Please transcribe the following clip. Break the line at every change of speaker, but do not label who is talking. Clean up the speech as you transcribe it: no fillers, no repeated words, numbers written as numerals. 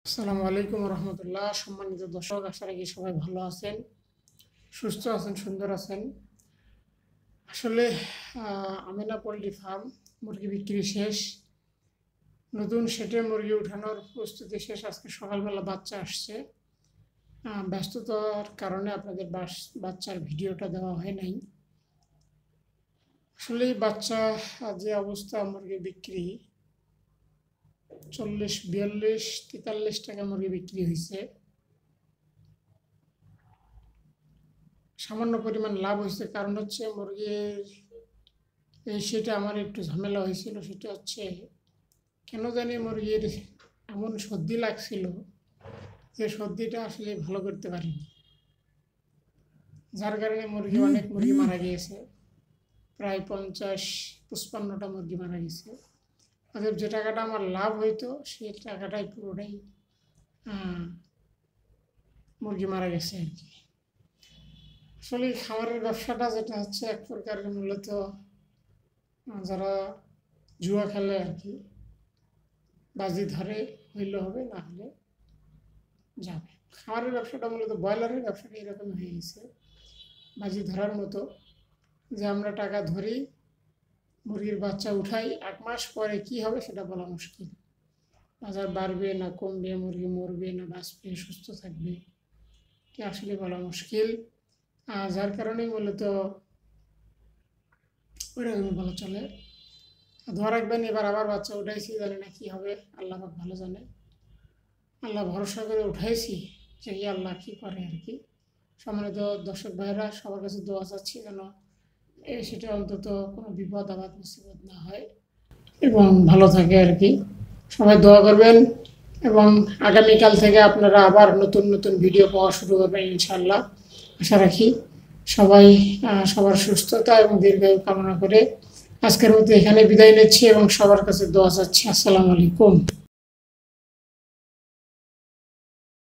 আসসালামু আলাইকুম রহমতুল্লাহ। সম্মানিত দর্শক, আশা রাখি সবাই ভালো আছেন, সুস্থ আছেন, সুন্দর আছেন। আসলে আমেনা পোলট্রি ফার্ম মুরগি বিক্রি শেষ, নতুন সেটে মুরগি উঠানোর প্রস্তুতি শেষ। আজকে সকালবেলা বাচ্চা আসছে, ব্যস্ততার কারণে আপনাদের বাচ্চার ভিডিওটা দেওয়া হয় নাই। আসলে বাচ্চা যে অবস্থা, মুরগি বিক্রি 40, 42, 43 টাকা মুরগি বিক্রি হয়েছে। সামান্য পরিমাণ লাভ হয়েছে, কারণ হচ্ছে মুরগির সেটা আমার একটু ঝামেলা হয়েছিল। সেটা হচ্ছে কেন জানি মুরগির এমন সর্দি লাগছিল যে সর্দিটা আসলে ভালো করতে পারিনি, যার কারণে অনেক মুরগি মারা গিয়েছে। প্রায় 50-55টা মুরগি মারা গেছে। অতএব যে টাকাটা আমার লাভ হইতো সেই টাকাটাই পুরোটাই মুরগি মারা গেছে আর কি। আসলে খামারের ব্যবসাটা যেটা হচ্ছে এক প্রকারের মূলত যারা জুয়া খেলে আর কি, বাজি ধরে হইলে হবে, না হলে যাবে। খামারের ব্যবসাটা মূলত ব্রয়লারের ব্যবসাটা এরকম হয়ে গেছে, বাজি ধরার মতো, যে আমরা টাকা ধরি, মুরগির বাচ্চা উঠাই, 1 মাস পরে কি হবে সেটা বলা মুশকিল। বাজার বাড়বে না কমবে, মুরগি মরবে না বাঁচবে, সুস্থ থাকবে, কি আসলে বলা মুশকিল। যার কারণে মূলত ওইরকমই বলা চলে। ধোয়া রাখবেন, এবার আবার বাচ্চা উঠাইছি, জানি না কী হবে, আল্লাহ পাক ভালো জানে। আল্লাহ ভরসা করে উঠাইছি, যে আল্লাহ কী করে আর কি। সম্মানিত দর্শক ভাইরা, সবার কাছে দোয়া চাচ্ছি যেন সেটা অন্তত কোনো বিপদ আপদ মুসিবত না হয় এবং ভালো থাকে আর কি। সবাই দোয়া করবেন এবং আগামীকাল থেকে আপনারা আবার নতুন নতুন ভিডিও পাওয়া শুরু করবেন ইনশাআল্লাহ। আশা রাখি সবাই সবার সুস্থতা এবং দীর্ঘায়ু কামনা করে আজকের মতো এখানে বিদায় নিচ্ছি এবং সবার কাছে দোয়া চাচ্ছি। আসসালামু আলাইকুম।